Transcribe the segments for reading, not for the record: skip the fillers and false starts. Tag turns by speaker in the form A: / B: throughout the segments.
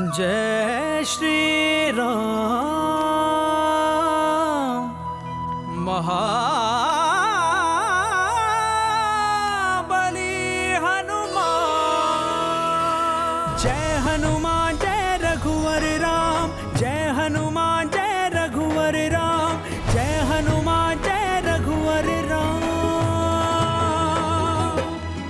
A: जय श्री राम महाबली हनुमान। जय हनुमान जय रघुवर राम, जय हनुमान जय रघुवर राम, जय हनुमान जय रघुवर राम।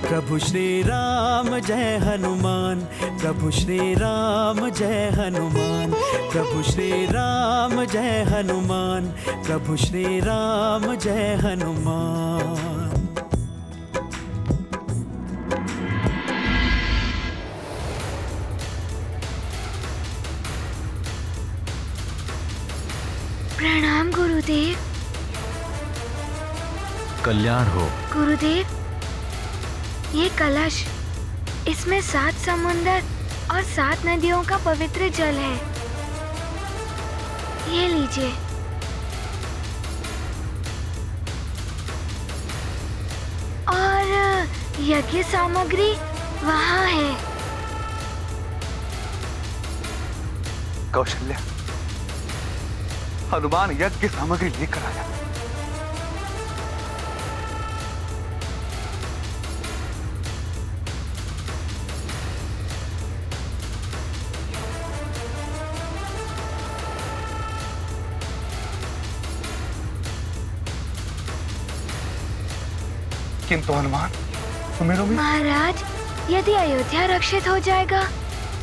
A: प्रभु श्री राम जय हनुमान, प्रभु श्री राम जय हनुमान, प्रभु श्री राम जय हनुमान, प्रभु श्री राम जय हनुमान।
B: प्रणाम गुरुदेव।
C: कल्याण हो।
B: गुरुदेव, ये कलश, इसमें 7 समुंदर और 7 नदियों का पवित्र जल है। ये लीजिए। और यज्ञ सामग्री वहाँ है।
D: कौशल्या, हनुमान यज्ञ की सामग्री लेकर आया। किंतु हनुमान, सुमेरु में
B: महाराज, यदि अयोध्या रक्षित हो जाएगा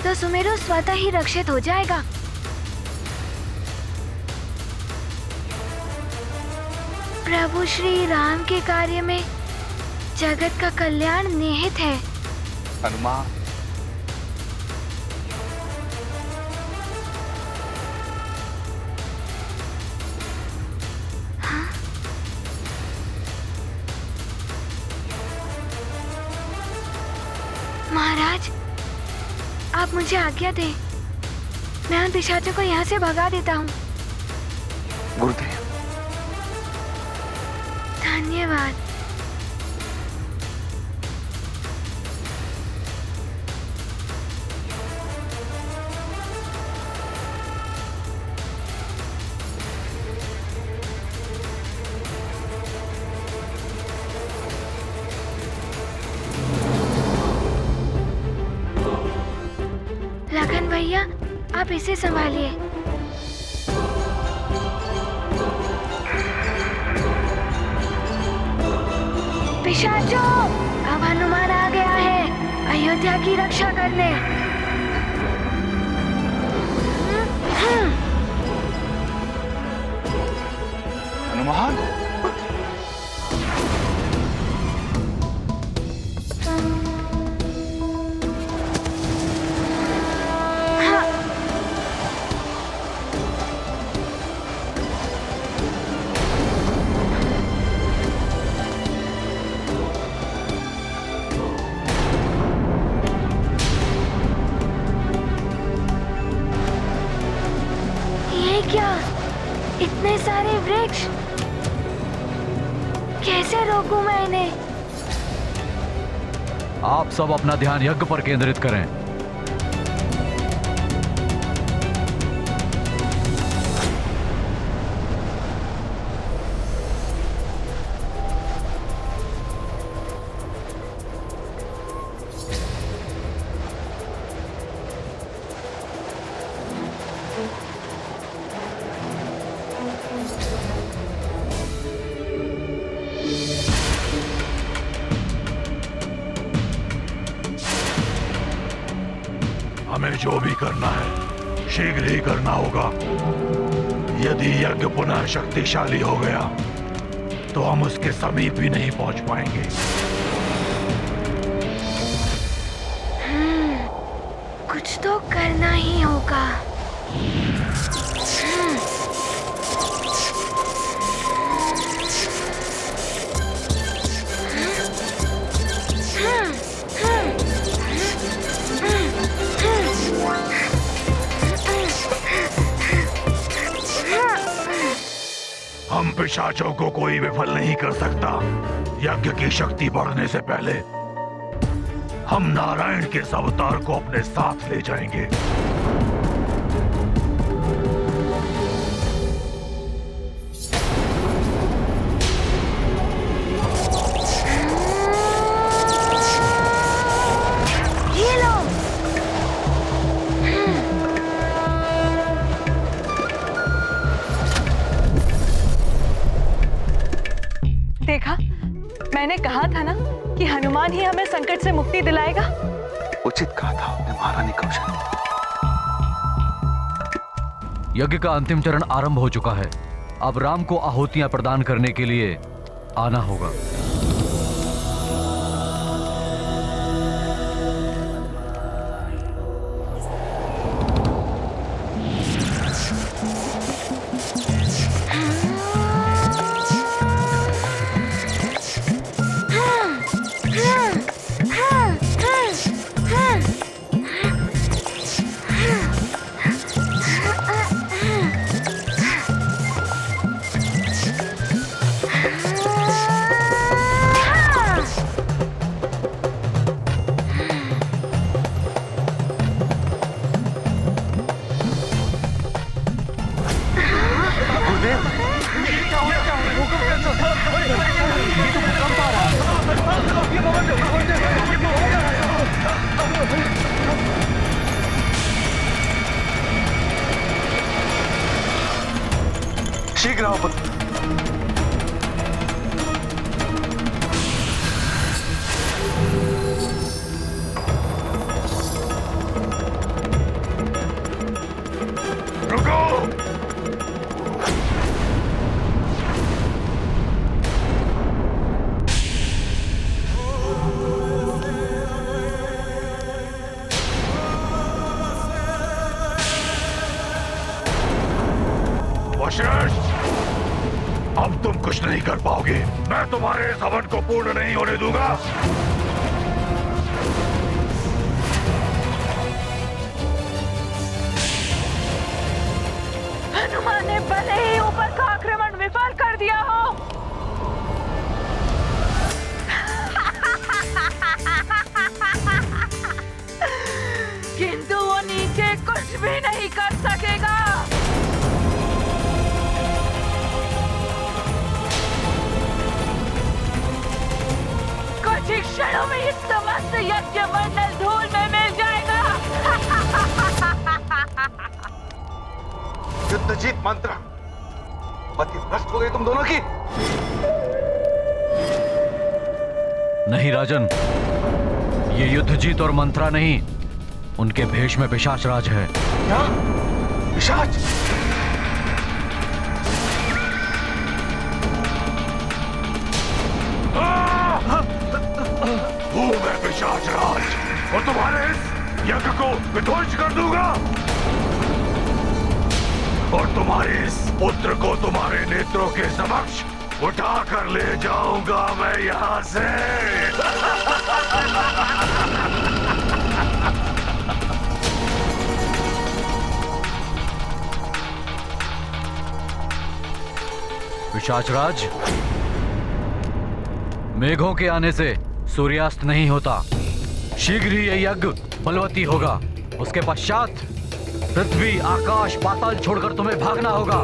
B: तो सुमेरु स्वतः ही रक्षित हो जाएगा। प्रभु श्री राम के कार्य में जगत का कल्याण निहित है।
D: हनुमान,
B: महाराज, आप मुझे आज्ञा दें, मैं उन पिशाचों को यहाँ से भगा देता हूँ।
D: गुरुदेव,
B: धन्यवाद। लखन भैया, आप इसे संभालिए। पिशाचों, अब हनुमान आ गया है अयोध्या की रक्षा करने।
D: हनुमान,
B: क्या इतने सारे वृक्ष, कैसे रोकूं मैं इन्हें?
C: आप सब अपना ध्यान यज्ञ पर केंद्रित करें।
E: हमें जो भी करना है शीघ्र ही करना होगा। यदि यज्ञ पुनः शक्तिशाली हो गया तो हम उसके समीप भी नहीं पहुंच पाएंगे।
B: कुछ तो करना ही होगा।
E: हम पिशाचों को कोई विफल नहीं कर सकता। यज्ञ की शक्ति बढ़ने से पहले हम नारायण के इस अवतार को अपने साथ ले जाएंगे।
F: संकट से मुक्ति दिलाएगा।
D: उचित कहा था आपने महारानी कौशल।
C: यज्ञ का अंतिम चरण आरंभ हो चुका है। अब राम को आहुतियां प्रदान करने के लिए आना होगा।
D: शीघ्र आओ पुत्र।
E: रुको। वशिष्ठ, अब तुम कुछ नहीं कर पाओगे। मैं तुम्हारे इस हवन को पूर्ण नहीं होने दूंगा।
F: हनुमान ने भले ही ऊपर का आक्रमण विफल कर दिया हो, किंतु वो नीचे कुछ भी नहीं कर सकेगा। कुछ ही क्षणों में ये समस्त यज्ञ मंडल धूल में मिल जाएगा।
D: युद्ध जीत मंत्र, मति भ्रष्ट हो गई तुम दोनों की।
C: नहीं राजन, ये युद्ध जीत और मंत्रा नहीं, उनके भेष में पिशाच राज है।
D: क्या? पिशाच?
E: हूँ मैं पिशाच राज और तुम्हारे इस यज्ञ को विध्वंस कर दूंगा और तुम्हारे इस पुत्र को तुम्हारे नेत्रों के समक्ष उठा कर ले जाऊंगा मैं यहाँ से।
C: पिशाचराज, मेघों के आने से सूर्यास्त नहीं होता। शीघ्र ही यह यज्ञ बलवती होगा। उसके पश्चात पृथ्वी, आकाश, पाताल छोड़कर तुम्हें भागना होगा,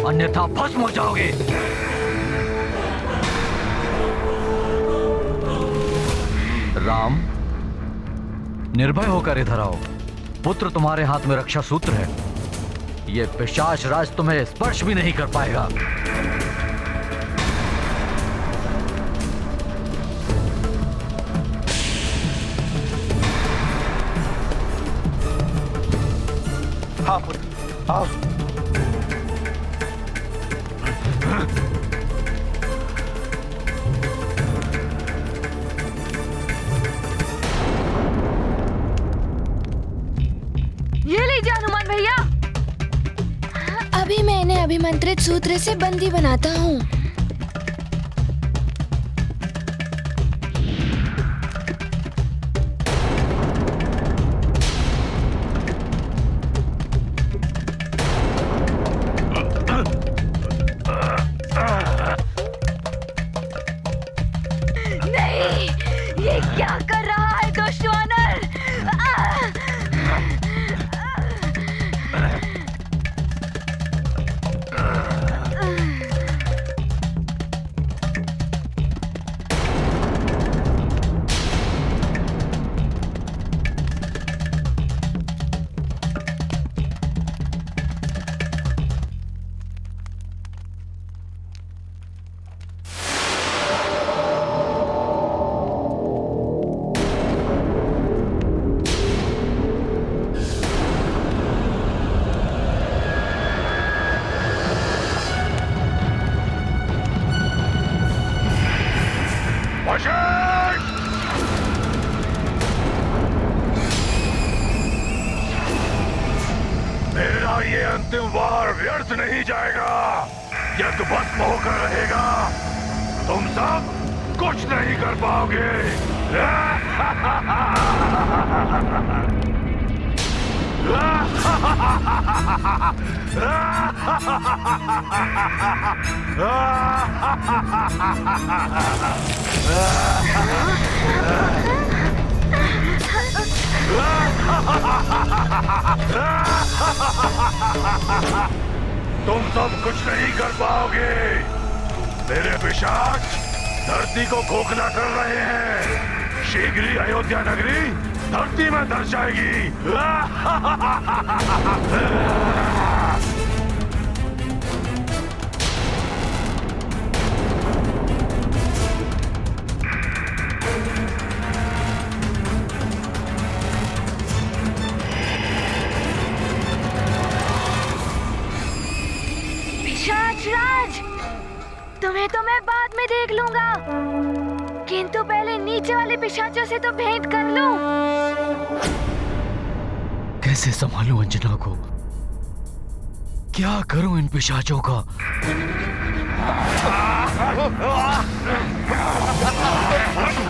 C: अन्यथा भस्म हो जाओगे। राम, निर्भय होकर इधर आओ। पुत्र तुम्हारे हाथ में रक्षा सूत्र है। यह पिशाच राज तुम्हें स्पर्श भी नहीं कर पाएगा।
D: हाँ पुत्र, आओ।
F: ये लीजिए हनुमान भैया।
B: अभी मैं इन्हें अभिमंत्रित सूत्र से बंदी बनाता हूँ।
F: नहीं, ये क्या कर रहा है दुष्ट वानर?
E: अंतिम वार व्यर्थ नहीं जाएगा। यज्ञ भस्म होकर रहेगा। तुम सब कुछ नहीं कर पाओगे। तुम सब कुछ नहीं कर पाओगे। मेरे पिशाच धरती को खोखला कर रहे हैं। शीघ्र ही अयोध्या नगरी धरती में धस जाएगी।
B: पिशाच राज, तुम्हें तो मैं बाद में देख लूंगा, किंतु पहले नीचे वाले पिशाचों से तो भेंट कर लूं।
C: कैसे संभालूं अंजना को? क्या करूं इन पिशाचों का?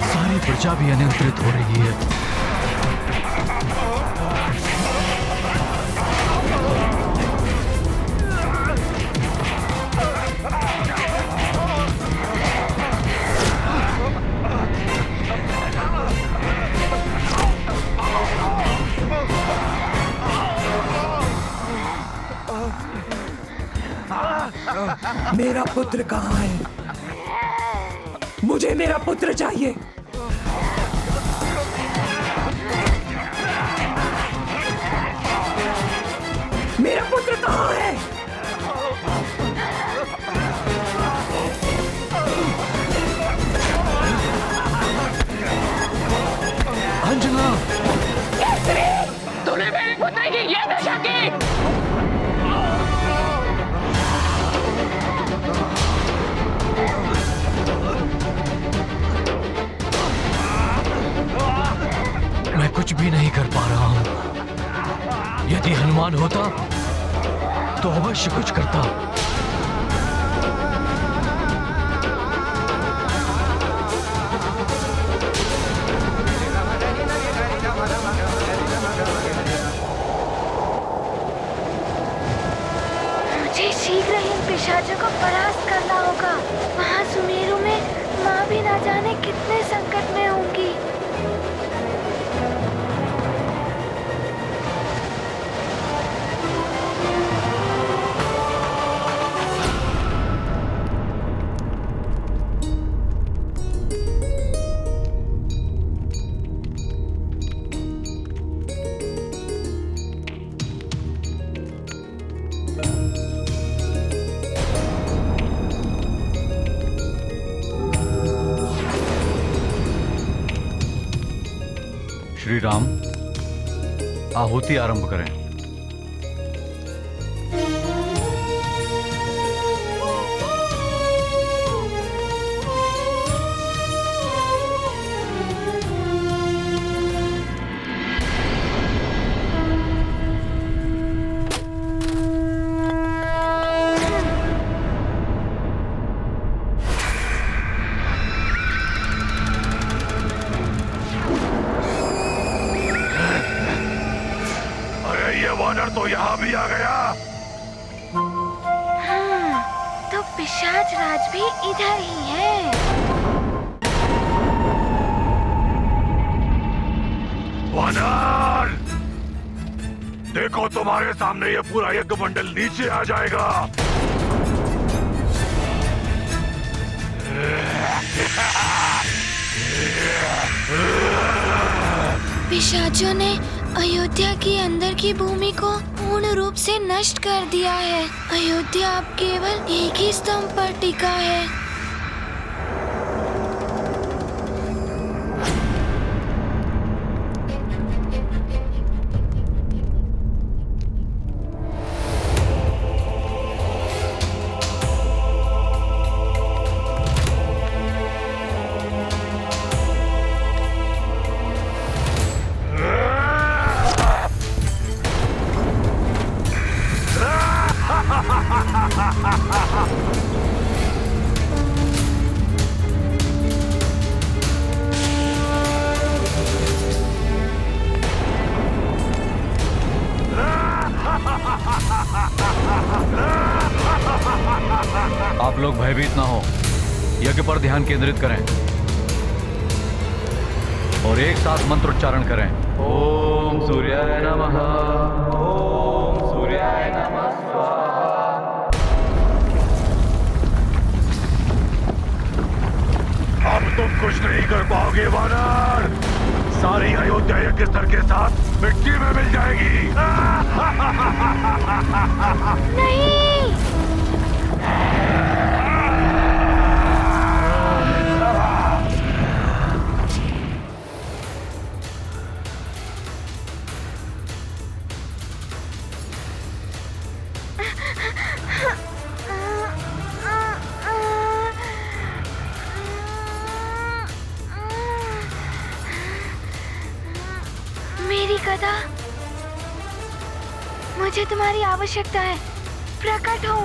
C: सारी प्रजा भी अनियंत्रित हो रही है।
A: मेरा पुत्र कहाँ है? मुझे मेरा पुत्र चाहिए। मेरा पुत्र कहाँ है?
C: अंजना,
F: तूने मेरे पुत्र की ये दशा की।
C: मैं कुछ भी नहीं कर पा रहा हूं। यदि हनुमान होता तो अवश्य कुछ करता।
B: मुझे शीघ्र ही इन पिशाचों को परास्त करना होगा। वहाँ सुमेरु में माँ भी ना जाने कितने संकट में होंगी।
C: श्री राम, आहुति आरंभ करें।
E: तो यहाँ भी आ गया।
B: हाँ, तो पिशाच राज भी इधर ही है।
E: वानर, देखो तुम्हारे सामने ये पूरा यज्ञ मंडल नीचे आ जाएगा।
B: पिशाचों ने अयोध्या की अंदर की भूमि को पूर्ण रूप से नष्ट कर दिया है। अयोध्या अब केवल एक ही स्तंभ पर टिका है।
C: लोग भयभीत ना हो, यज्ञ पर ध्यान केंद्रित करें और एक साथ मंत्रोच्चारण करें। ओम सूर्याय नमः, ओम सूर्याय नमः स्वाहा।
E: अब तुम कुछ नहीं कर पाओगे वानर, सारी अयोध्या यज्ञ स्तर के साथ मिट्टी में मिल जाएगी।
B: नहीं। मेरी गदा, मुझे तुम्हारी आवश्यकता है, प्रकट हो।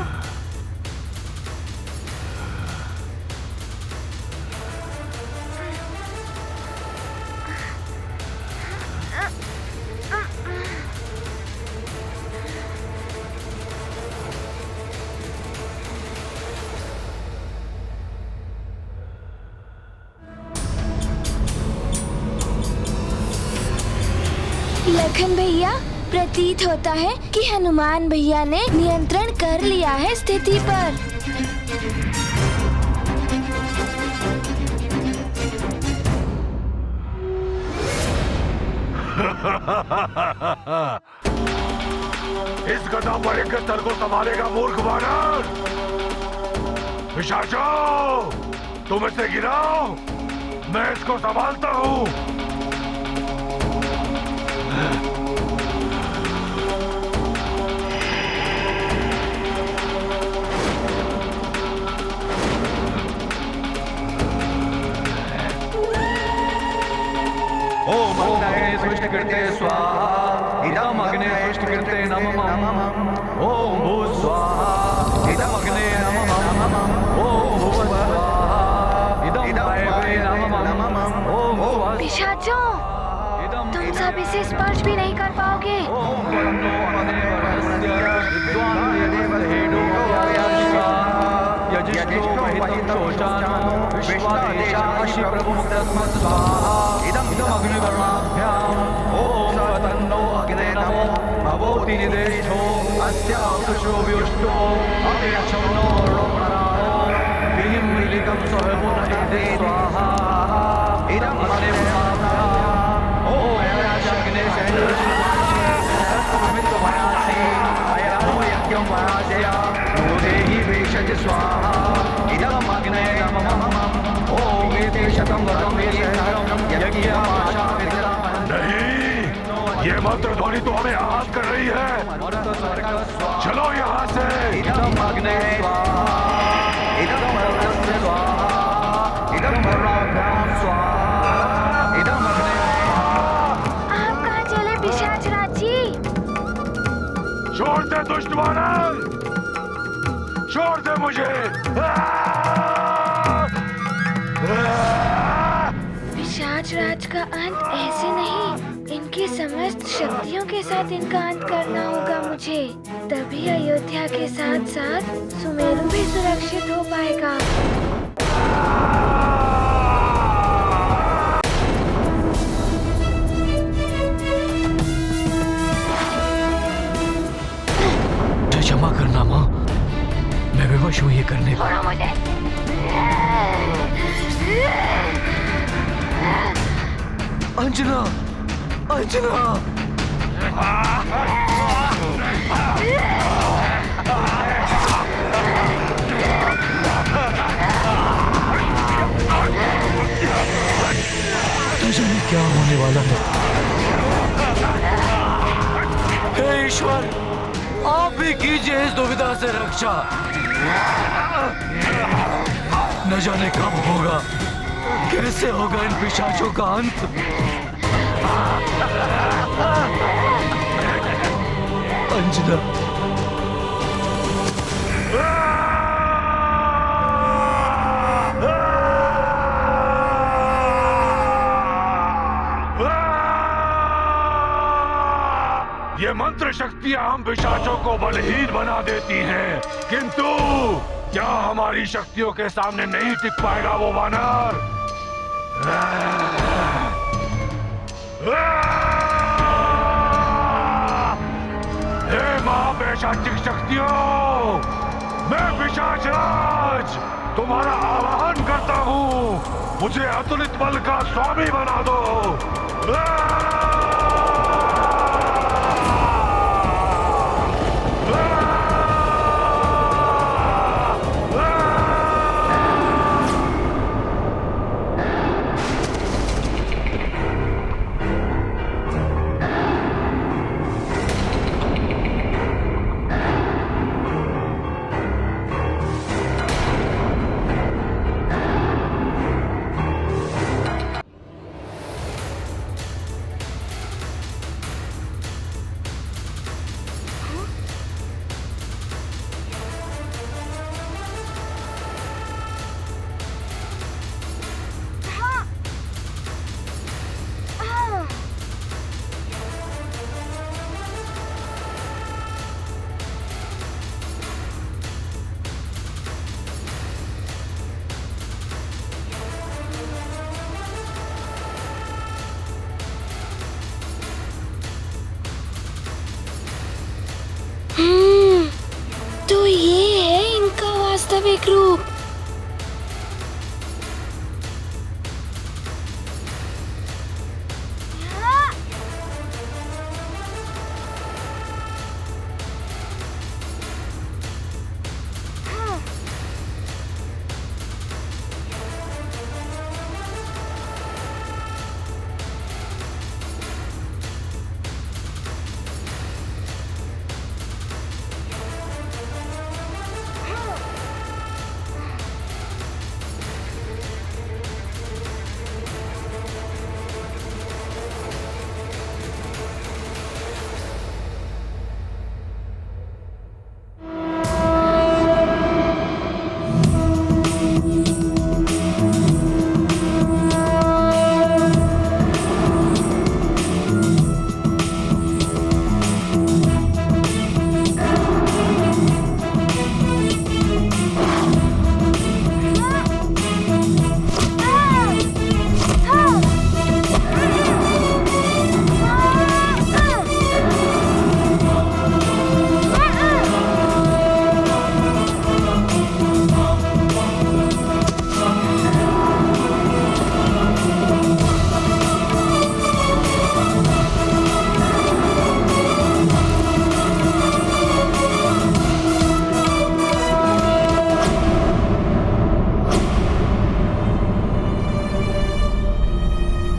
B: लखन भैया, प्रतीत होता है कि हनुमान भैया ने नियंत्रण कर लिया है स्थिति पर।
E: इस गदा पर एक स्तर को संभालेगा मूर्ख वानर। पिशाचो, तुम इसे गिराओ, मैं इसको संभालता हूँ।
C: ओम अग्ने सृष्टिकृते स्वाहा, इदम अग्ने सृष्टिकृते नमः। ओम भू स्वाहा, इदम अग्ने नमः। ओम भुव स्वाहा, इदम वायवे नमः। ओम भुव।
B: पिशाचों, तुम सब इसे स्पर्श भी नहीं कर पाओगे।
C: ओम वन्नो अग्ने वरस्य विद्वान् यदेवहेडो यजिष्ठो महितं चोचानो विश्वादेशाशि प्रभुमुक्तस्मत् स्वाहा। इदम अग्निवर्णाभ्याम् ओम तन्नो अग्ने नमो भवोति निदेशो अस्यावशो व्युष्टो अपेक्षो रोपणारो विहिं विलिकं स्वयमुनयते स्वाहा। इदम अग्निवर्णाभ्याम् ओम अग्ने सैन्यमित्तमयासे अयनो यज्ञं वराजया देहि वेशज स्वाहा। इदम अग्ने नमः। ओम एते शतं वरं वेशहरं यज्ञमाशाविदं।
E: नहीं, ये मंत्र ध्वनि तो हमें आहत कर रही है। चलो यहाँ से।
C: इदम अग्ने स्वाहा, इदम वर्णस्य स्वाहा, इदम वर्णाभ्यां स्वाहा, इदम अग्ने।
B: आप कहाँ चले पिशाच राज जी?
E: छोड़ दे दुष्ट वानर, छोड़ दे मुझे।
B: पिशाच राज का अंत ऐसे नहीं, इनकी समस्त शक्तियों के साथ इनका अंत करना होगा मुझे। तभी अयोध्या के साथ साथ सुमेरु भी सुरक्षित हो पाएगा।
C: क्षमा करना माँ, मैं विवश हूँ ये करने पर। अंजना, अंजना। तुझे क्या होने वाला है? हे ईश्वर, आप भी कीजिए इस दुविधा से रक्षा। न जाने कब होगा, कैसे होगा इन पिशाचों का अंत। अंजना,
E: ये मंत्र शक्तियां हम पिशाचों को बलहीन बना देती हैं, किंतु क्या हमारी शक्तियों के सामने नहीं टिक पाएगा वो वानर? हे महापैशाचिक शक्तियों, मैं पिशाचराज तुम्हारा आवाहन करता हूँ। मुझे अतुलित बल का स्वामी बना दो।
B: तो ये है इनका वास्तविक रूप।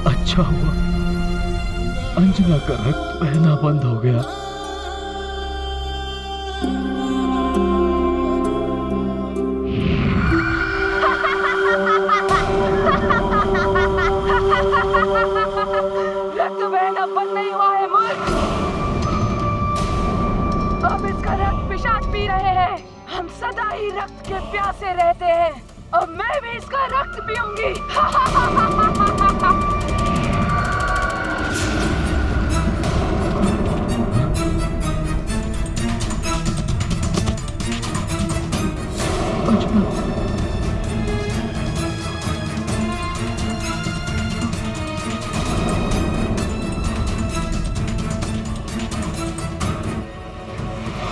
G: अच्छा हुआ अंजना का रक्त बहना बंद हो गया।
F: रक्त बहना बंद नहीं हुआ है मूर्ख। अब इसका रक्त पिशाच पी रहे हैं। हम सदा ही रक्त के प्यासे रहते हैं। अब मैं भी इसका रक्त पीऊंगी।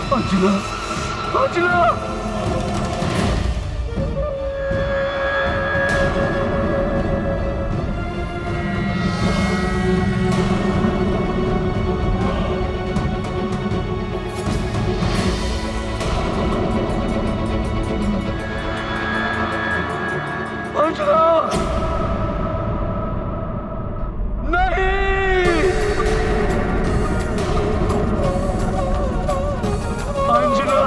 G: अंजना, अंजना, अंजना, नहीं, अंजना,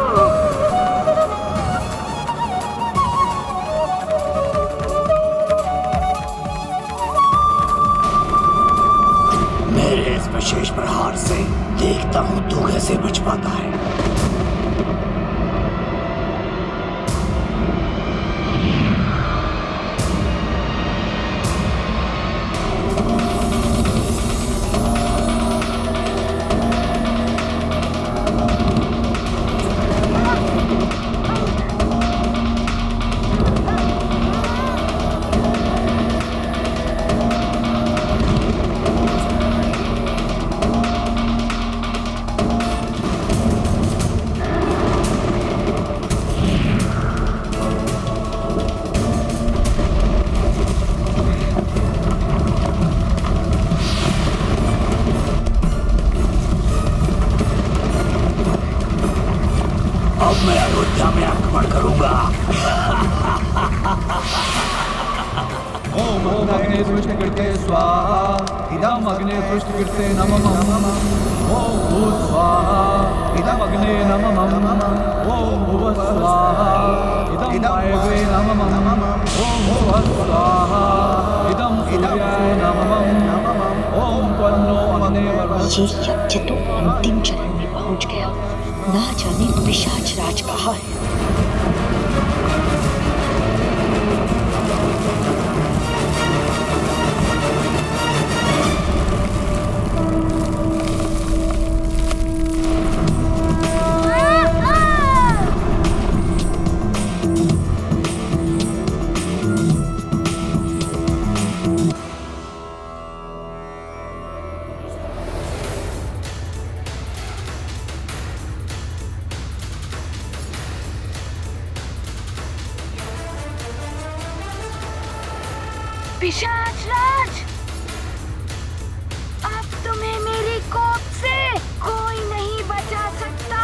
H: मेरे इस विशेष प्रहार से देखता हूँ तू कैसे बच पाता है। अब मैं अयोध्या में आक्रमण करूंगा।
G: ओम अग्ने सृष्टिकृते स्वाहा इदम अग्ने सृष्टिकृते नमः। ओम भूः स्वाहा इदम अग्ने नमः। ओम भुवः स्वाहा इदम वायवे नमः। ओम भुवः स्वाहा इदम सूर्याय नमः। ओम त्वन्नो अग्ने वर्धते।
I: ये यज्ञ तो अंतिम चरण में पहुंच गया। ना जाने पिशाच राज कहाँ है।
B: पिशाच राज, अब तुम्हें मेरी कोप से कोई नहीं बचा सकता।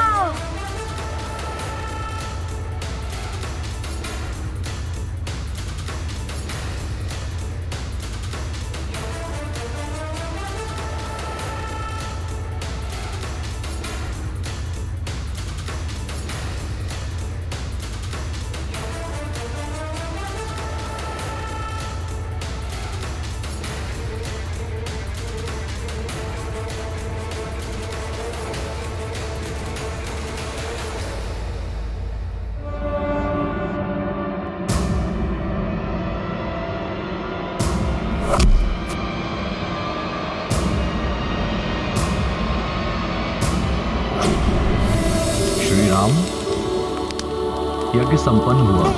C: यज्ञ संपन्न हुआ।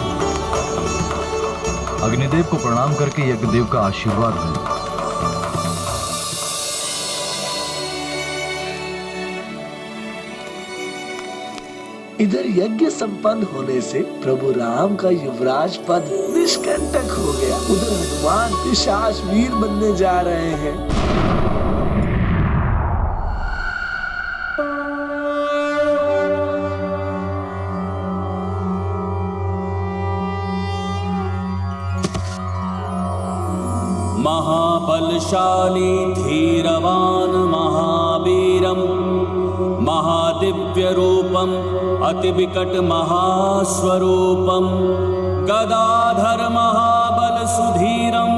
C: अग्निदेव को प्रणाम करके यज्ञदेव का आशीर्वाद लें।
H: इधर यज्ञ संपन्न होने से प्रभु राम का युवराज पद निष्कंटक हो गया। उधर हनुमान पिशाच वीर बनने जा रहे हैं।
J: महाबलशाली धीरवान महावीरम महादिव्य रूपम अतिविकट महास्वरूपम गदाधर महाबल सुधीरम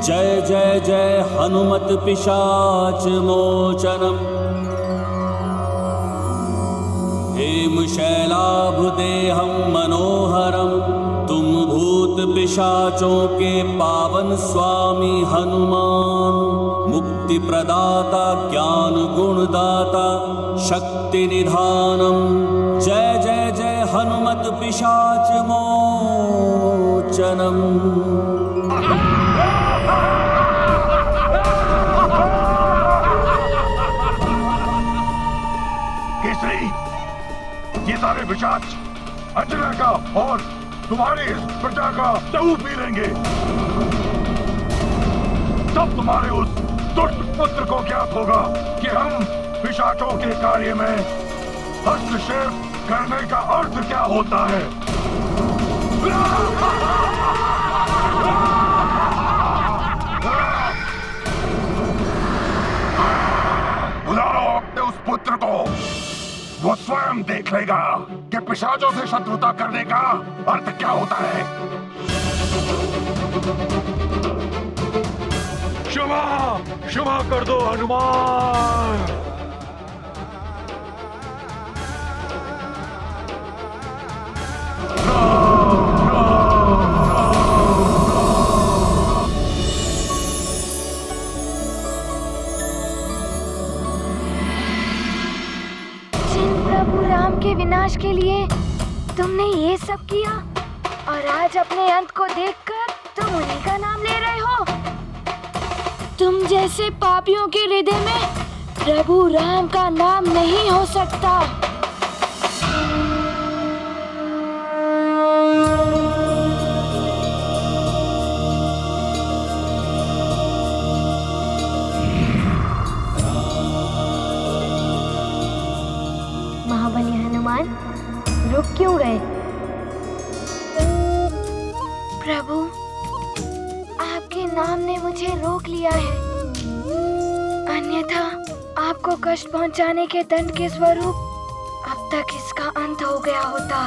J: जय जय जय हनुमत पिशाच मोचनम। हेमशैलाभदेहं मनोहरम तुम भूत पिशाचों के पावन स्वामी हनुमान। मुक्ति प्रदाता ज्ञान गुणदाता शक्ति निधानम जय जय जय हनुमत पिशाच मोचनम।
E: केसरी, ये सारे पिशाच अंजना का और तुम्हारी इस प्रजा का लहू पी लेंगे। तब तुम्हारे उस दुष्ट पुत्र को ज्ञात होगा कि हम पिशाचों के कार्य में हस्तक्षेप करने का अर्थ क्या होता है। बुलाओ अपने उस पुत्र को, वो स्वयं देख लेगा कि पिशाचों से शत्रुता करने का अर्थ क्या होता है। क्षमा क्षमा कर दो हनुमान।
B: के विनाश के लिए तुमने ये सब किया और आज अपने अंत को देखकर तुम उन्हीं का नाम ले रहे हो। तुम जैसे पापियों के हृदय में प्रभु राम का नाम नहीं हो सकता। महाबली हनुमान, क्यों गए? प्रभु, आपके नाम ने मुझे रोक लिया है, अन्यथा आपको कष्ट पहुंचाने के दंड के स्वरूप अब तक इसका अंत हो गया होता।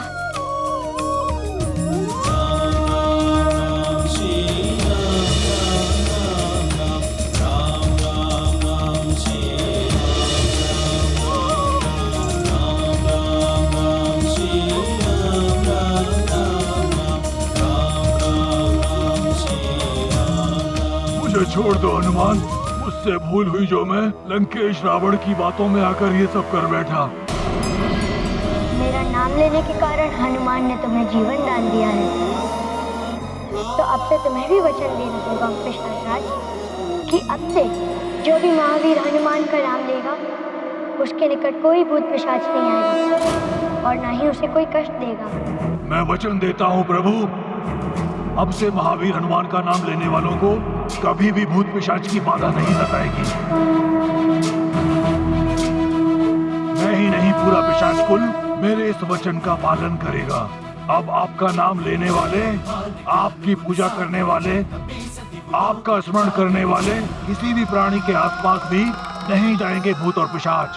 E: मुझे छोड़ दो हनुमान, मुझसे भूल हुई जो मैं लंकेश रावण की बातों में आकर ये सब कर बैठा।
B: मेरा नाम लेने के कारण हनुमान ने तुम्हें जीवन दान दिया है, तो अब से तुम्हें भी वचन देना होगा पिशाच, कि अब से जो भी महावीर हनुमान का नाम लेगा उसके निकट कोई भूत पिशाच नहीं आएगा और ना ही उसे कोई कष्ट देगा।
E: मैं वचन देता हूँ प्रभु, अब से महावीर हनुमान का नाम लेने वालों को कभी भी भूत पिशाच की बाधा नहीं सताएगी। मैं ही नहीं, पूरा पिशाच कुल मेरे इस वचन का पालन करेगा। अब आपका नाम लेने वाले, आपकी पूजा करने वाले, आपका स्मरण करने वाले किसी भी प्राणी के आसपास भी नहीं जाएंगे भूत और पिशाच।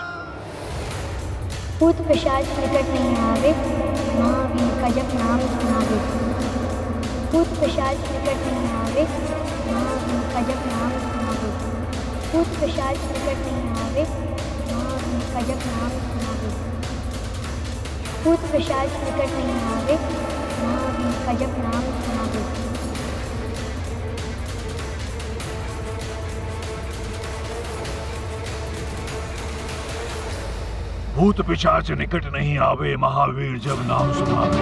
B: भूत पिशाच निकट नहीं आवे, महावीर का जब नाम सुनावे। भूत पिशाच निकट नहीं आवे, महावीर का जब नाम सुनावे। भूत पिशाच निकट नहीं आवे, महावीर का जब नाम सुनावे। भूत पिशाच निकट नहीं आवे, महावीर का जब नाम सुनावे।
E: भूत पिशाच निकट नहीं आवे, महावीर जब नाम सुनावे।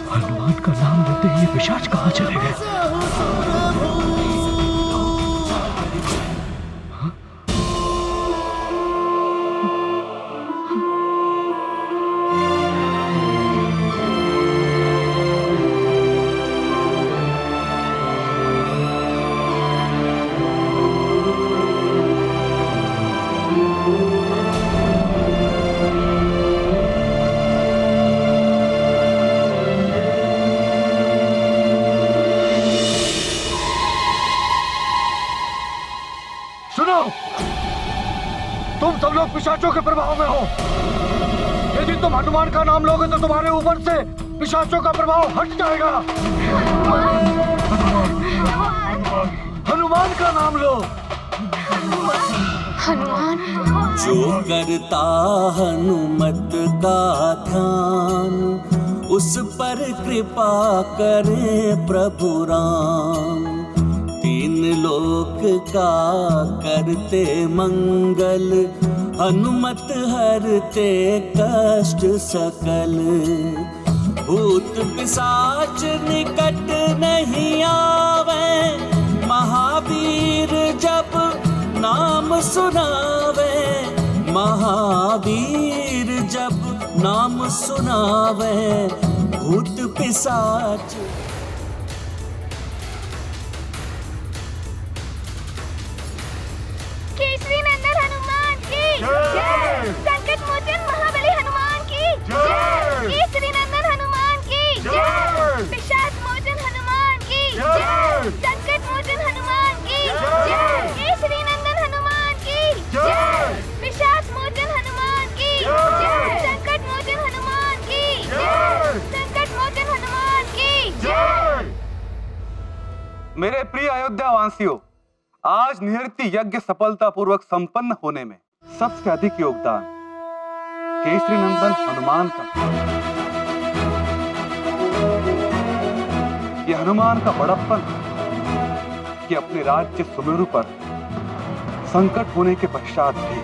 C: हनुमान का नाम लेते ही पिशाच कहाँ चले गए?
E: तुम सब लोग पिशाचों के प्रभाव में हो। यदि तुम हनुमान का नाम लोगे तो तुम्हारे ऊपर से पिशाचों का प्रभाव हट जाएगा। हनुमान का नाम लो।
B: हनुमान।
J: जो करता हनुमत का ध्यान, उस पर कृपा करे प्रभु राम। तीन लोक का करते मंगल, हनुमत हरते कष्ट सकल। भूत पिशाच निकट नहीं आवे, महावीर जब नाम सुनावे। महावीर जब नाम सुनावे, भूत पिशाच।
B: केसरी नंदन हनुमान की जय। संकट मोचन महाबली हनुमान की जय। केसरी नंदन हनुमान की जय। पिशाच मोचन हनुमान की जय। संकट मोचन हनुमान की जय। केसरी नंदन हनुमान की जय। पिशाच मोचन हनुमान की जय। संकट मोचन हनुमान की जय। संकट मोचन हनुमान की जय।
D: मेरे प्रिय अयोध्या वासियों, आज निहृति यज्ञ सफलतापूर्वक संपन्न होने में सबसे अधिक योगदान केसरी नंदन हनुमान का। ये हनुमान का बड़प्पन कि अपने राज्य सुमेरु पर संकट होने के पश्चात भी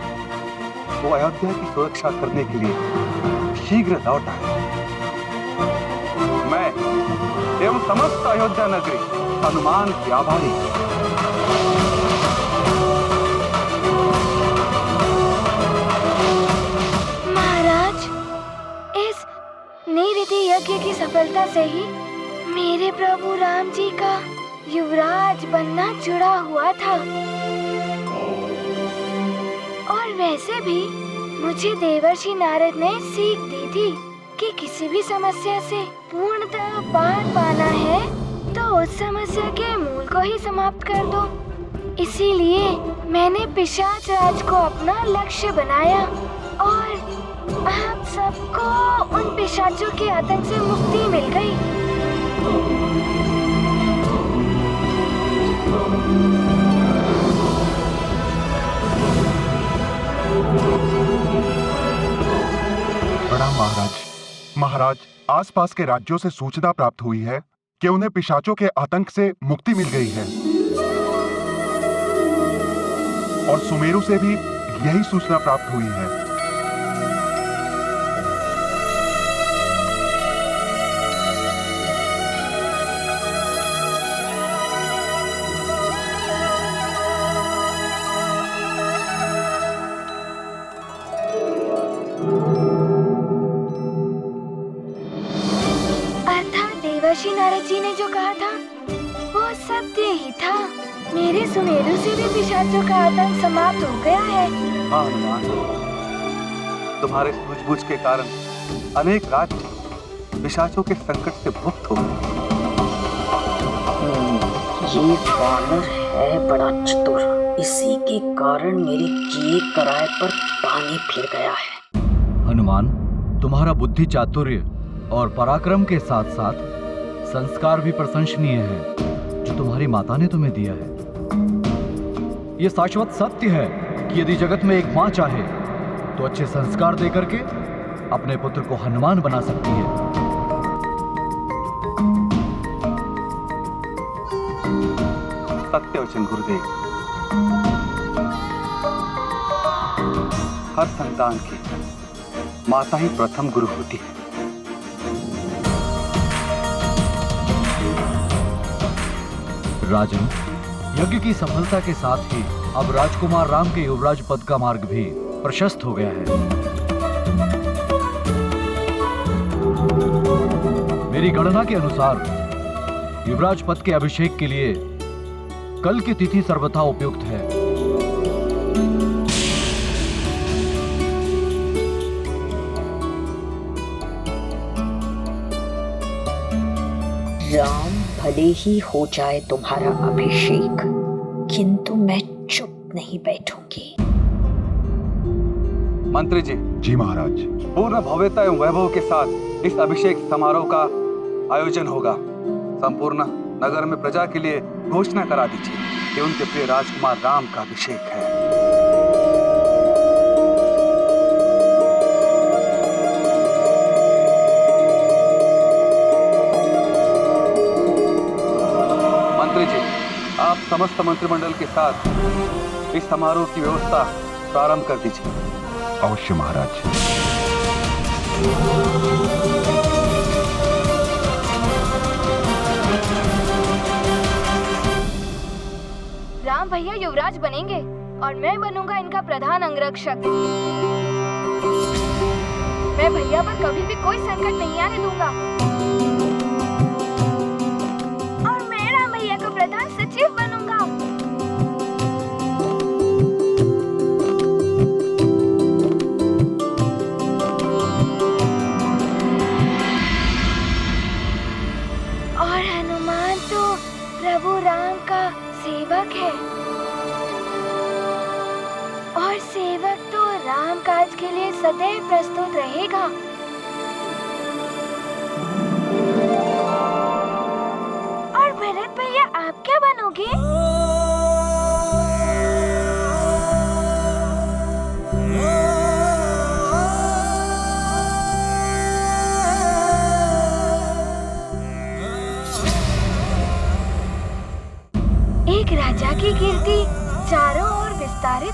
D: वो अयोध्या की सुरक्षा करने के लिए शीघ्र लौट आए। मैं एवं समस्त अयोध्या नगरी हनुमान की आभारी।
B: महाराज, इस निरिति यज्ञ की सफलता से ही मेरे प्रभु राम जी का युवराज बनना जुड़ा हुआ था। और वैसे भी मुझे देवर्षि नारद ने सीख दी थी कि किसी भी समस्या से पूर्णतः पार पाना है तो उस समस्या के मूल को ही समाप्त कर दो। इसीलिए मैंने पिशाच राज को अपना लक्ष्य बनाया और आप सबको उन पिशाचों के आतंक से मुक्ति मिल गई।
K: प्रणाम महाराज। महाराज, आसपास के राज्यों से सूचना प्राप्त हुई है कि उन्हें पिशाचों के आतंक से मुक्ति मिल गई है और सुमेरु से भी यही सूचना प्राप्त हुई है।
B: देवर्षि नारद जी ने जो कहा था वो सत्य ही था। मेरे सुमेरु से भी पिशाचों का आतंक समाप्त हो गया है।
D: हाँ हनुमान, तुम्हारे सूझबूझ के कारण अनेक राज्य पिशाचों के संकट से मुक्त हो गए।
I: ये वानर है बड़ा चतुर, इसी के कारण मेरे किए कराए पर पानी फिर गया है।
C: हनुमान, तुम्हारा बुद्धि चातुर्य और पराक्रम के साथ साथ संस्कार भी प्रशंसनीय है जो तुम्हारी माता ने तुम्हें दिया है। यह शाश्वत सत्य है कि यदि जगत में एक मां चाहे तो अच्छे संस्कार देकर के अपने पुत्र को हनुमान बना सकती है।
D: सत्यवचन गुरुदेव। हर संतान की माता ही प्रथम गुरु होती है।
C: राजन, यज्ञ की सफलता के साथ ही अब राजकुमार राम के युवराज पद का मार्ग भी प्रशस्त हो गया है। मेरी गणना के अनुसार युवराज पद के अभिषेक के लिए कल की तिथि सर्वथा उपयुक्त है।
I: राम भले ही हो जाए तुम्हारा अभिषेक, किंतु मैं चुप नहीं बैठूंगी।
D: मंत्री जी।
K: जी महाराज।
D: पूर्ण भव्यता एवं वैभव के साथ इस अभिषेक समारोह का आयोजन होगा। संपूर्ण नगर में प्रजा के लिए घोषणा करा दीजिए कि उनके प्रिय राजकुमार राम का अभिषेक है। मंत्री जी, आप समस्त मंत्रिमंडल के साथ इस समारोह की व्यवस्था प्रारंभ कर दीजिए।
K: अवश्य महाराज।
B: राम भैया युवराज बनेंगे और मैं बनूंगा इनका प्रधान अंगरक्षक। मैं भैया पर कभी भी कोई संकट नहीं आने दूंगा और मैं राम भैया को प्रधान सचिव बनूंगा। और हनुमान तो प्रभु राम का सेवक है और सेवक तो राम काज के लिए सदैव प्रस्तुत रहेगा। और भरत भैया, आप क्या बनोगे?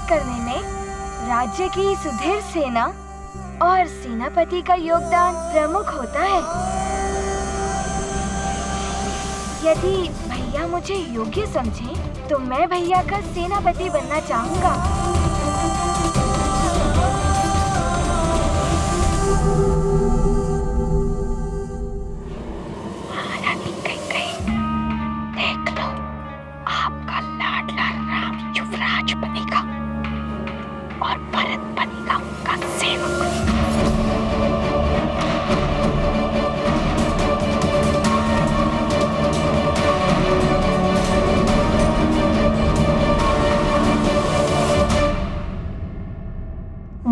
B: करने में राज्य की सुदृढ़ सेना और सेनापति का योगदान प्रमुख होता है। यदि भैया मुझे योग्य समझें, तो मैं भैया का सेनापति बनना चाहूँगा।
I: देख लो, आपका लाडला राम युवराज बनेगा और भरत बनेगा उनका सेवक।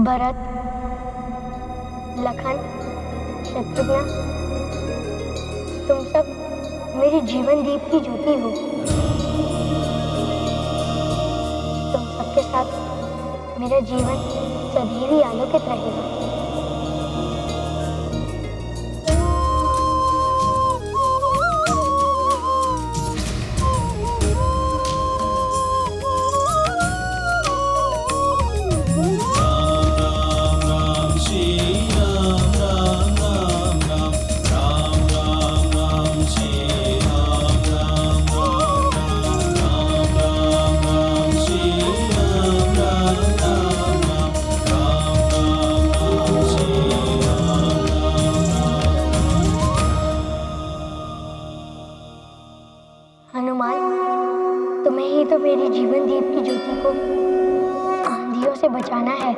B: भरत, लखन, शत्रुघ्न, तुम सब मेरे जीवन दीप की ज्योति हो। तुम सबके साथ मेरा जीवन सदैव ही आलोकित रहेगा। हनुमान, तुम्हें ही तो मेरी जीवन दीप की ज्योति को आंधियों से बचाना है।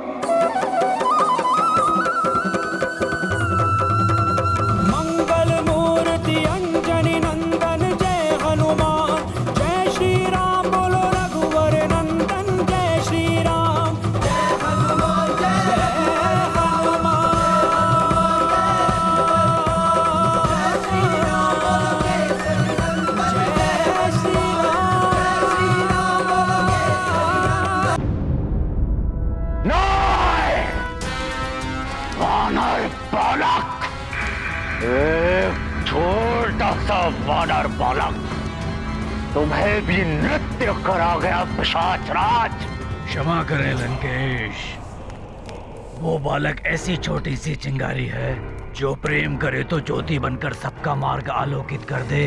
A: मंगल मूर्ति अंजनी नंदन जय हनुमान, जय श्री राम बोलो रघुवर नंदन, जय श्री राम, जय हनुमान, जय हनुमान, जय श्री राम बोलो केसरी नंदन, जय श्री राम बोलो
E: नहीं! वानर बालक, एक छोटा सा वानर बालक तुम्हें भी नृत्य करा गया पिशाच राज।
C: क्षमा करें लंकेश, वो बालक ऐसी छोटी सी चिंगारी है जो प्रेम करे तो ज्योति बनकर सबका मार्ग आलोकित कर दे,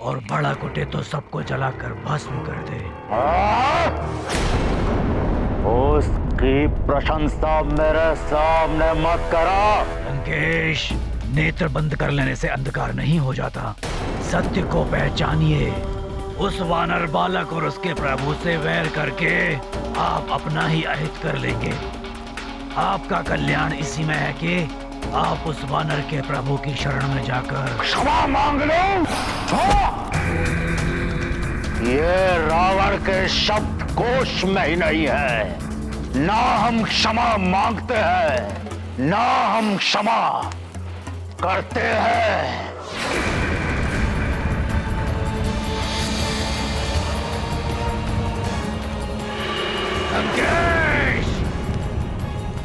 C: और बड़ा कुटे तो सबको जलाकर भस्म कर दे।
E: उसकी प्रशंसा मेरे सामने मत करो।
C: लंकेश, नेत्र बंद कर लेने से अंधकार नहीं हो जाता। सत्य को पहचानिए। उस वानर बालक और उसके प्रभु से वैर करके आप अपना ही अहित कर लेंगे। आपका कल्याण इसी में है कि आप उस वानर के प्रभु की शरण में जाकर
E: क्षमा मांग लो। ये रावण के शब्द कोश में ही नहीं है। ना हम क्षमा मांगते हैं, ना हम क्षमा करते हैं।
C: लंकेश,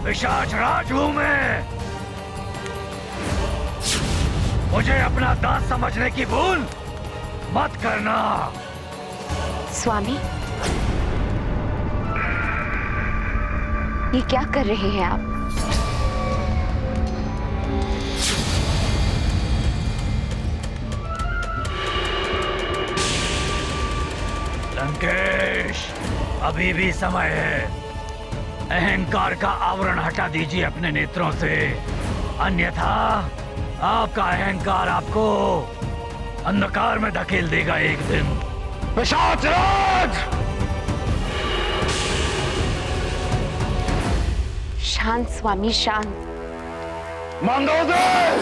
C: पिशाच राज हूं मैं। मुझे अपना दास समझने की भूल मत करना।
L: स्वामी, ये क्या कर रहे हैं आप?
C: लंकेश, अभी भी समय है। अहंकार का आवरण हटा दीजिए अपने नेत्रों से, अन्यथा आपका अहंकार आपको अंधकार में धकेल देगा एक दिन।
E: पिशाच राज!
L: शांत स्वामी, शांत।
E: मंदोदर,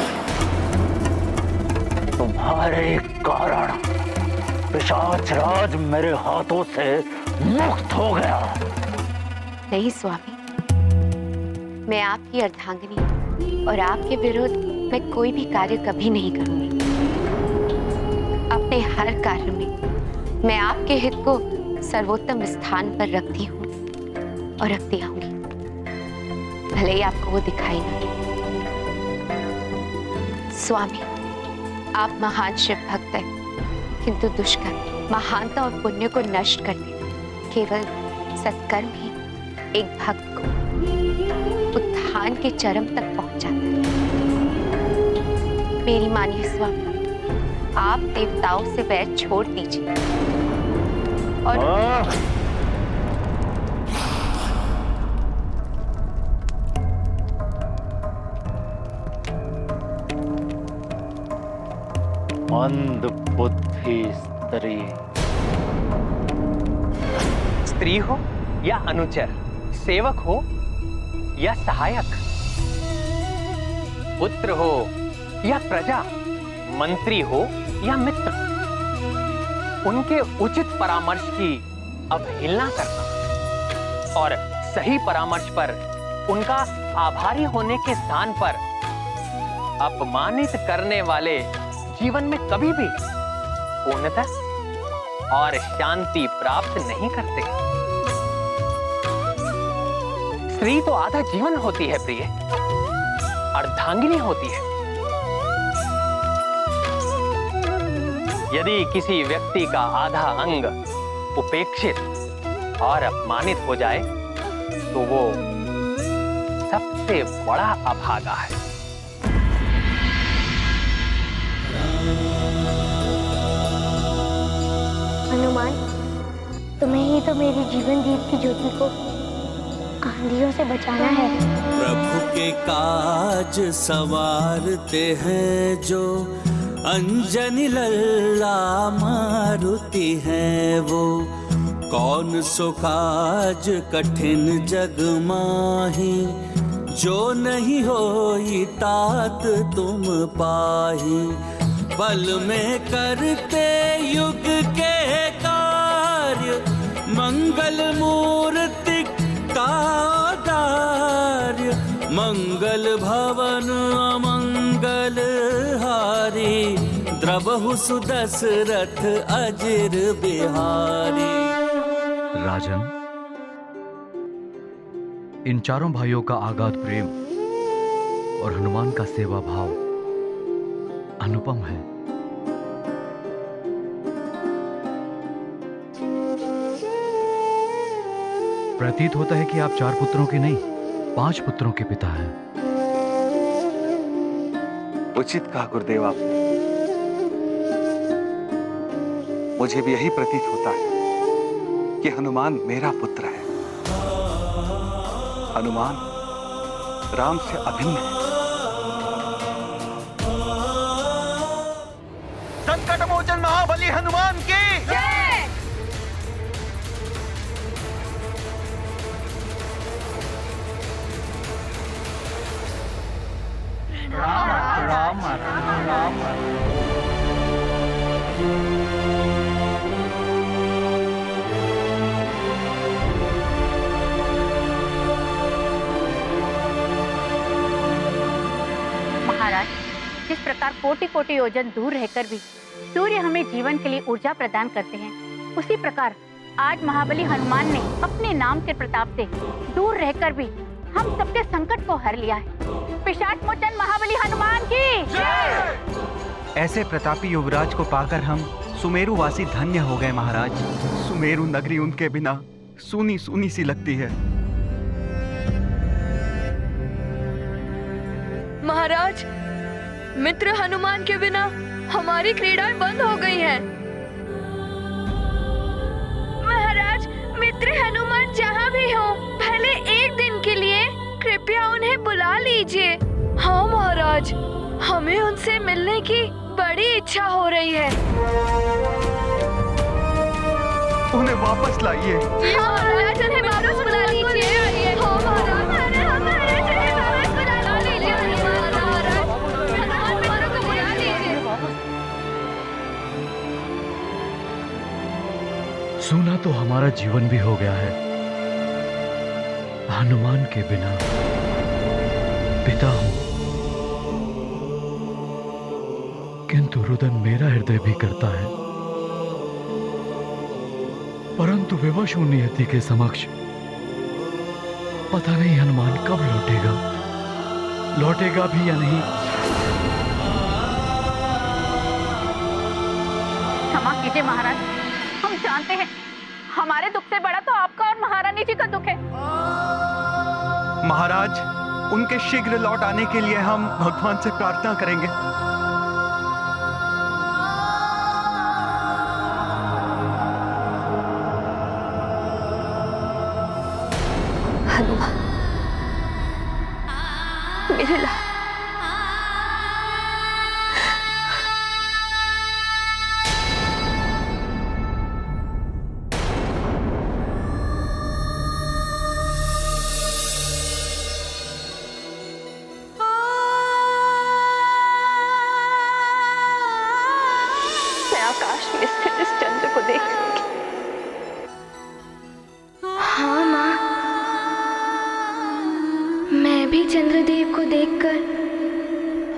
E: तुम्हारे कारण पिशाच राज मेरे हाथों से मुक्त हो गया।
L: नहीं स्वामी, मैं आपकी अर्धांगिनी और आपके विरुद्ध मैं कोई भी कार्य कभी नहीं करूंगी। अपने हर कार्य में मैं आपके हित को सर्वोत्तम स्थान पर रखती हूँ और रखती आऊंगी, भले ही आपको वो दिखाई ना दे। स्वामी, आप महान शिव भक्त हैं, किंतु दुष्कर्म महानता और पुण्य को नष्ट करते केवल सत्कर्म ही एक भक्त को उत्थान के चरम तक पहुंचाता है। मेरी मानिए स्वामी, आप देवताओं से वैर छोड़ दीजिए और
M: मंद बुद्धि स्त्री हो या अनुचर, सेवक हो या सहायक, पुत्र हो या प्रजा, मंत्री हो या मित्र, उनके उचित परामर्श की अवहेलना करना और सही परामर्श पर उनका आभारी होने के स्थान पर अपमानित करने वाले जीवन में कभी भी पूर्णता और शांति प्राप्त नहीं करते। स्त्री तो आधा जीवन होती है प्रिय, अर्धांगिनी होती है। यदि किसी व्यक्ति का आधा अंग उपेक्षित और अपमानित हो जाए तो वो सबसे बड़ा अभागा है।
B: हनुमान, तुम्हें ही तो मेरी जीवन दीप की ज्योति को आंधियों से बचाना है।
J: प्रभु के काज सवारते हैं जो अंजनी लल्ला मारुति है वो, कौन सो काज कठिन जग माही, जो नहीं होई तात तुम पाही। बल में करते युग के कार्य, मंगल मूर्ति का कार्य, मंगल भवन अमंगल हारी, द्रवहु सुदशरथ अजिर बिहारी।
C: राजन, इन चारों भाइयों का आगाध प्रेम और हनुमान का सेवा भाव अनुपम है। प्रतीत होता है कि आप 4 पुत्रों के नहीं 5 पुत्रों के पिता हैं।
D: उचित कहा गुरुदेव आपने। मुझे भी यही प्रतीत होता है कि हनुमान मेरा पुत्र है। हनुमान राम से अभिन्न है।
M: संकट मोचन महाबली हनुमान की जय।
G: राम राम राम।
N: महाराज, जिस प्रकार कोटि कोटि योजन दूर रहकर भी सूर्य हमें जीवन के लिए ऊर्जा प्रदान करते हैं, उसी प्रकार आज महाबली हनुमान ने अपने नाम के प्रताप से दूर रहकर भी हम सबके संकट को हर लिया है। पिशाच मोचन महाबली हनुमान की जय।
O: ऐसे प्रतापी युवराज को पाकर हम सुमेरु वासी धन्य हो गए महाराज। सुमेरु नगरी उनके बिना सूनी सूनी सी लगती है।
F: महाराज, मित्र हनुमान के बिना हमारी क्रीड़ाएं बंद हो गई हैं। महाराज, मित्र हनुमान जहाँ भी हो, पहले एक दिन के लिए कृपया उन्हें बुला लीजिए। हाँ महाराज, हमें उनसे मिलने की बड़ी इच्छा हो रही है।
O: उन्हें वापस लाइए।
F: हाँ महाराज, उन्हें वापस बुला लीजिए। हाँ महाराज,
C: सूना तो हमारा जीवन भी हो गया है। हनुमान के बिना पिता हूं, किंतु रुदन मेरा हृदय भी करता है। परंतु विवश हूं नियति के समक्ष। पता नहीं हनुमान कब लौटेगा, लौटेगा भी या नहीं।
N: क्षमा कीजिए महाराज, हम जानते हैं हमारे दुख से बड़ा तो आपका और महारानी जी का दुख है।
O: महाराज, उनके शीघ्र लौट आने के लिए हम भगवान से प्रार्थना करेंगे।
L: हनुमान, मेरे लाल, मैं आकाश में स्थित इस चंद्र को देख लूंगी।
B: हाँ माँ, मैं भी चंद्रदेव को देखकर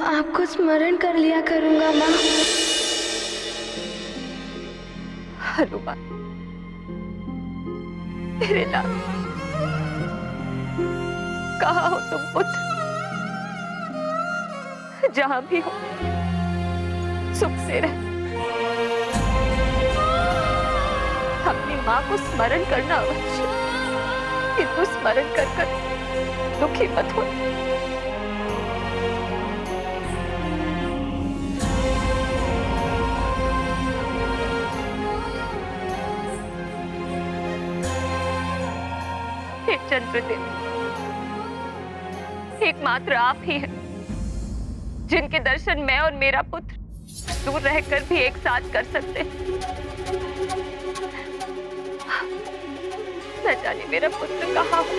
B: आपको स्मरण कर लिया करूंगा माँ।
L: हनुमान, मेरे लाल, कहाँ हो तुम पुत्र? जहां भी हो सुख से रह। अपनी माँ को स्मरण करना अवश्य, किंतु स्मरण कर कर दुखी मत हो। हे चंद्रदेव, एकमात्र आप ही हैं जिनके दर्शन मैं और मेरा पुत्र दूर रहकर भी एक साथ कर सकते हैं। न जाने मेरा पुत्र कहाँ हो,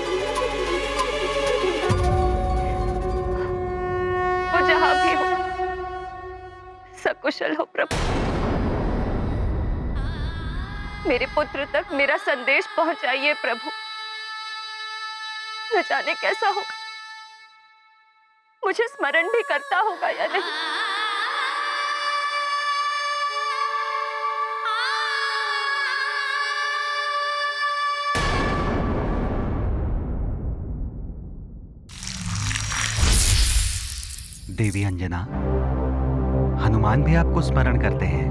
L: वो जहां भी हो सकुशल हो प्रभु। मेरे पुत्र तक मेरा संदेश पहुंचाइए प्रभु। न जाने कैसा होगा, मुझे स्मरण भी करता होगा या नहीं।
O: देवी अंजना, हनुमान भी आपको स्मरण करते हैं।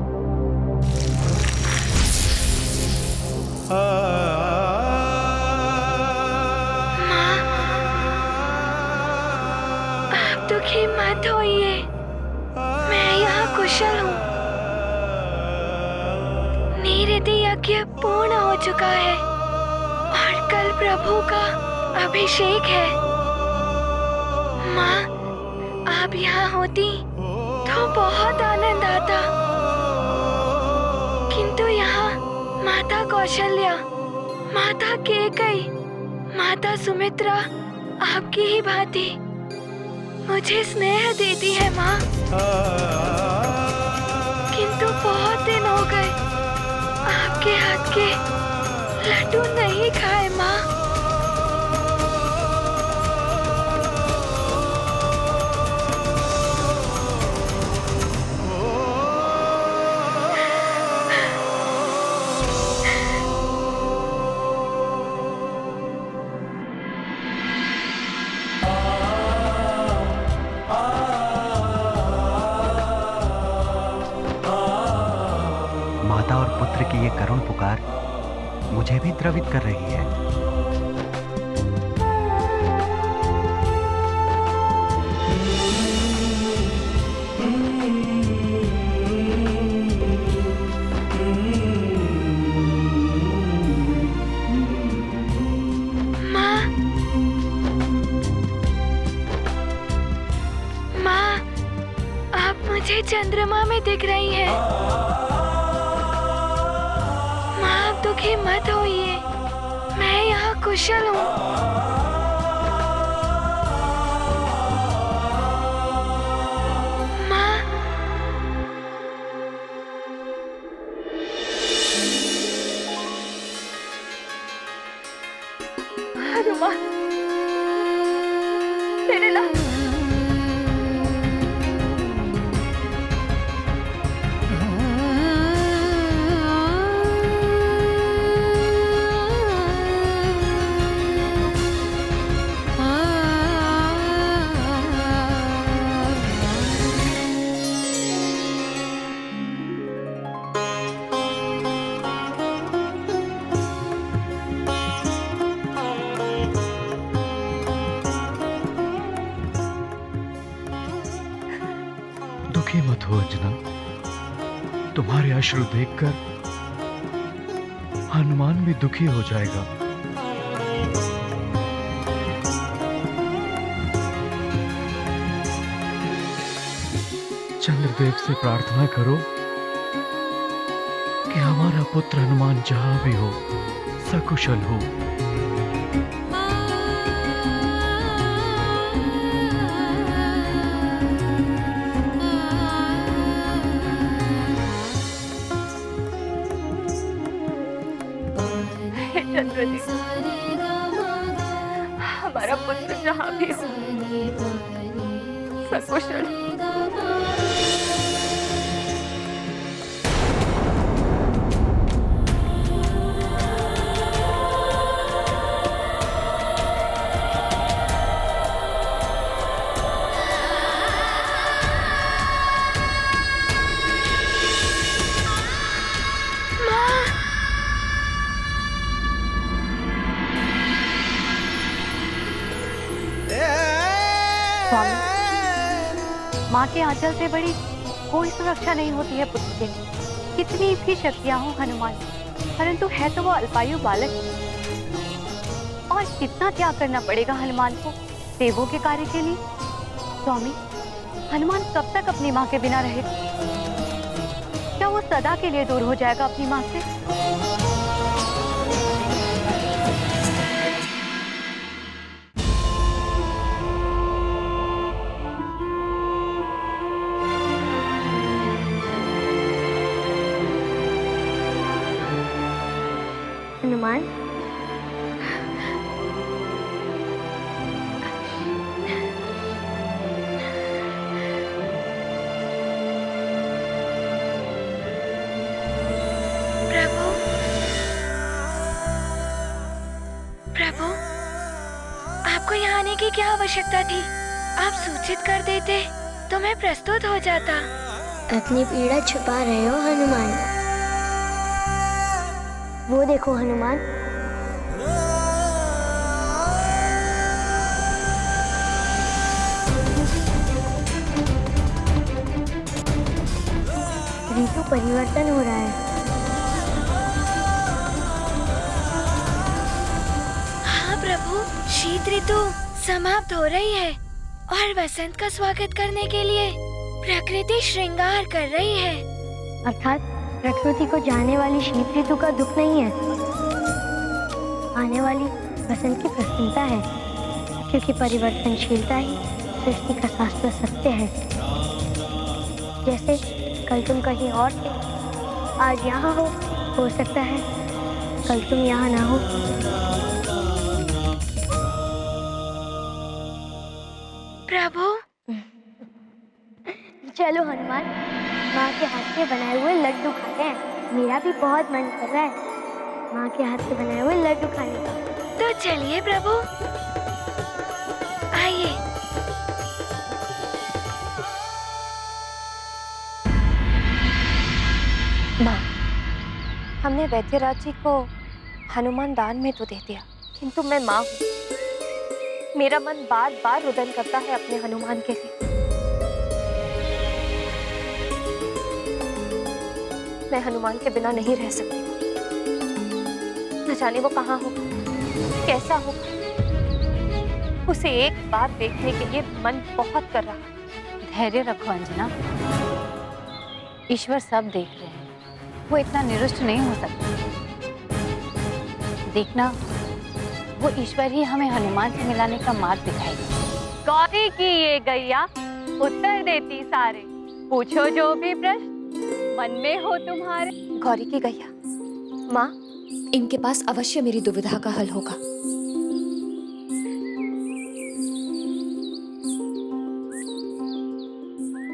B: आप दुखी मत होइए, मैं यहाँ कुशल हूँ। नीरति यज्ञ पूर्ण हो चुका है और कल प्रभु का अभिषेक है। माँ, आप यहाँ होती तो बहुत आनंद आता, किंतु यहाँ माता कौशल्या, माता केकई, माता सुमित्रा आपकी ही भांति मुझे स्नेह देती है माँ। किंतु बहुत दिन हो गए आपके हाथ के लड्डू नहीं खाए माँ।
O: पुत्र की ये करुण पुकार मुझे भी द्रवित कर रही है।
B: माँ, आप मुझे चंद्रमा में दिख रही हैं। दुखी मत होइए, मैं यहाँ कुशल हूँ। माँ,
L: हनुमान, मेरे लाल,
C: दुखी मत हो अंजना। तुम्हारे अश्रु देखकर हनुमान भी दुखी हो जाएगा। चंद्रदेव से प्रार्थना करो कि हमारा पुत्र हनुमान जहां भी हो सकुशल हो।
F: हे चंद्रदेव, हमारा पुत्र जहां भी हो सकुशल।
N: स्वामी, माँ के आंचल से बड़ी कोई सुरक्षा नहीं होती है पुत्र के लिए। कितनी भी शक्तियां हो हनुमान, परंतु है तो वो अल्पायु बालक। और कितना त्याग करना पड़ेगा हनुमान को देवों के कार्य के लिए। स्वामी, हनुमान कब तक अपनी माँ के बिना रहेगा? क्या वो सदा के लिए दूर हो जाएगा अपनी माँ से?
B: हनुमान,
F: प्रभु, आपको यहाँ आने की क्या आवश्यकता थी? आप सूचित कर देते तो मैं प्रस्तुत हो जाता।
B: अपनी पीड़ा छुपा रहे हो हनुमान। वो देखो हनुमान, ऋतु परिवर्तन हो रहा है।
F: हाँ प्रभु, शीत ऋतु समाप्त हो रही है और बसंत का स्वागत करने के लिए प्रकृति श्रृंगार कर रही है।
B: अर्थात प्रकृति को जाने वाली शीत ऋतु का दुख नहीं है, आने वाली बसंत की प्रसन्नता है, क्योंकि परिवर्तनशीलता ही सृष्टि का शाश्वत सत्य है। जैसे कल तुम कहीं और थे, आज यहाँ हो सकता है कल तुम यहाँ ना हो।
F: प्रभु,
B: चलो हनुमान, माँ के हाथ के बनाए हुए लड्डू खाते हैं। मेरा भी बहुत मन कर रहा है माँ के हाथ से बनाए हुए लड्डू खाने का।
F: तो चलिए प्रभु, आइए।
L: माँ, हमने वैद्यराज जी को हनुमान दान में तो दे दिया, किंतु मैं माँ हूँ। मेरा मन बार बार रुदन करता है अपने हनुमान के लिए। मैं हनुमान के बिना नहीं रह सकती। न जाने वो कहाँ हो, कैसा हो। उसे एक बार देखने के लिए मन बहुत कर रहा है।
N: धैर्य रखो अंजना, ईश्वर सब देख रहे हैं। वो इतना निरुष्ट नहीं हो सकता। देखना, वो ईश्वर ही हमें हनुमान से मिलाने का मार्ग दिखाएगा। गौरी की ये गैया उत्तर देती सारे, पूछो जो भी प्रश्न मन में हो तुम्हारे।
L: गौरी की गैया, माँ, इनके पास अवश्य मेरी दुविधा का हल होगा।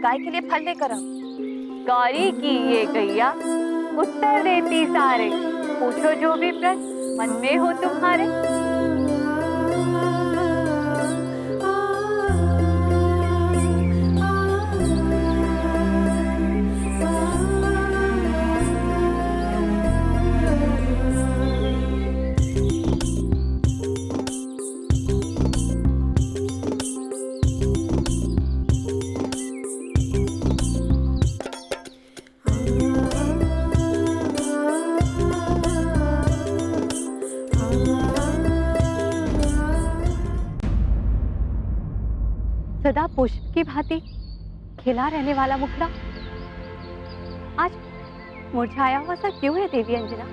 L: गाय के लिए फल लेकर आओ।
N: गौरी की ये गैया उत्तर देती सारे, पूछो जो भी प्रश्न मन में हो तुम्हारे। सदा पुष्प की भांति खिला रहने वाला मुखड़ा आज मुरझाया हुआ सा क्यों है देवी अंजना?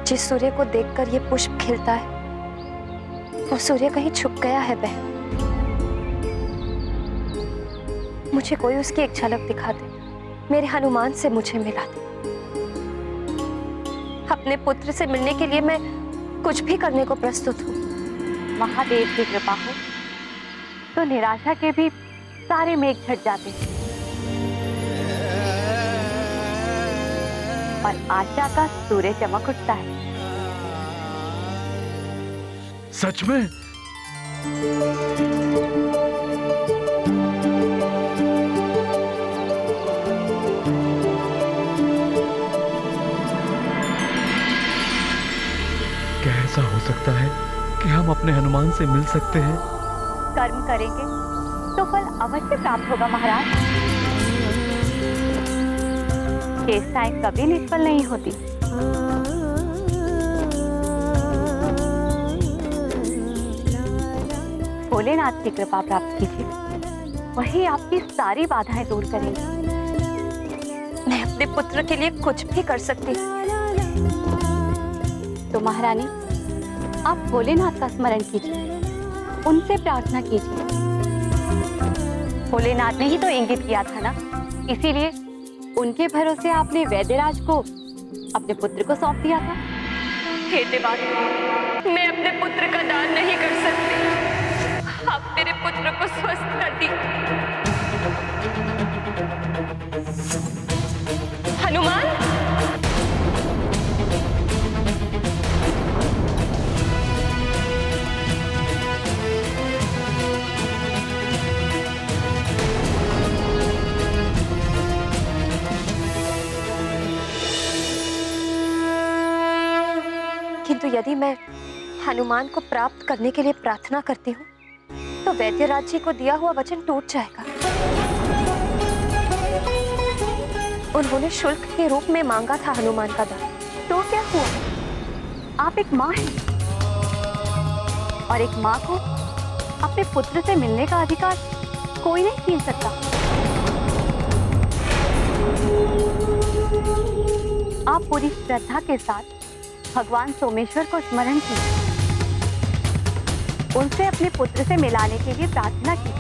L: जिस सूर्य को देखकर ये पुष्प खिलता है वो सूर्य कहीं छुप गया है बहन। मुझे कोई उसकी एक झलक दिखा दे, मेरे हनुमान से मुझे मिला दे। अपने पुत्र से मिलने के लिए मैं कुछ भी करने को प्रस्तुत हूँ।
N: महादेव की कृपा हो तो निराशा के भी सारे मेघ झट जाते हैं और आशा का सूर्य चमक उठता है।
E: सच में?
C: क्या ऐसा हो सकता है कि हम अपने हनुमान से मिल सकते हैं?
N: कर्म करेंगे तो फल अवश्य प्राप्त होगा महाराज। चेष्टाएं कभी निष्फल नहीं होती। भोलेनाथ की कृपा प्राप्त कीजिए, वही आपकी सारी बाधाएं दूर करेंगे।
L: मैं अपने पुत्र के लिए कुछ भी कर सकती हूँ।
N: तो महारानी आप भोलेनाथ का स्मरण कीजिए, उनसे प्रार्थना कीजिए। भोलेनाथ ने ही तो इंगित किया था ना, इसीलिए उनके भरोसे आपने वैद्यराज को अपने पुत्र को सौंप दिया था।
L: हे देवात्मा, मैं अपने पुत्र का दान नहीं कर सकती। आप मेरे पुत्र को स्वस्थ कर दी। हनुमान, किंतु यदि मैं हनुमान को प्राप्त करने के लिए प्रार्थना करती हूँ तो वैद्यराज जी को दिया हुआ वचन टूट जाएगा। उन्होंने शुल्क के रूप में मांगा था हनुमान का दान।
N: तो क्या हुआ? आप एक माँ हैं और एक माँ को अपने पुत्र से मिलने का अधिकार कोई नहीं छीन सकता। आप पूरी श्रद्धा के साथ भगवान सोमेश्वर को स्मरण कीजिए, उनसे अपने पुत्र से मिलाने के लिए प्रार्थना की।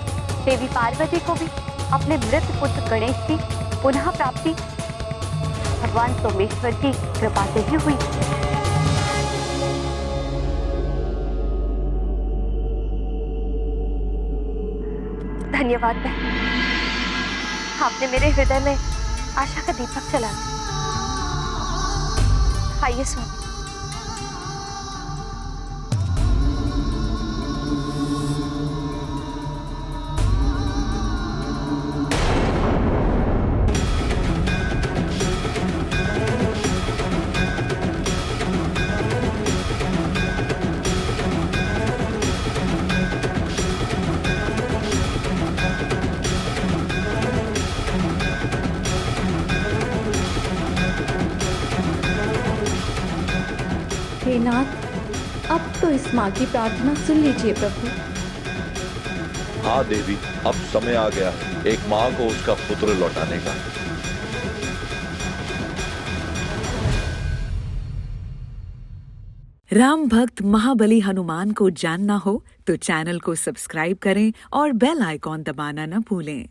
N: देवी पार्वती को भी अपने मृत पुत्र गणेश की पुनः प्राप्ति भगवान सोमेश्वर की कृपा से ही हुई।
L: धन्यवाद बहन, आपने मेरे हृदय में आशा का दीपक जला दिया। आइए स्वामी।
P: हे नाथ, अब तो इस माँ की प्रार्थना सुन लीजिए प्रभु।
Q: हाँ देवी, अब समय आ गया एक माँ को उसका पुत्र लौटाने का।
R: राम भक्त महाबली हनुमान को जानना हो तो चैनल को सब्सक्राइब करें और बेल आइकॉन दबाना न भूलें।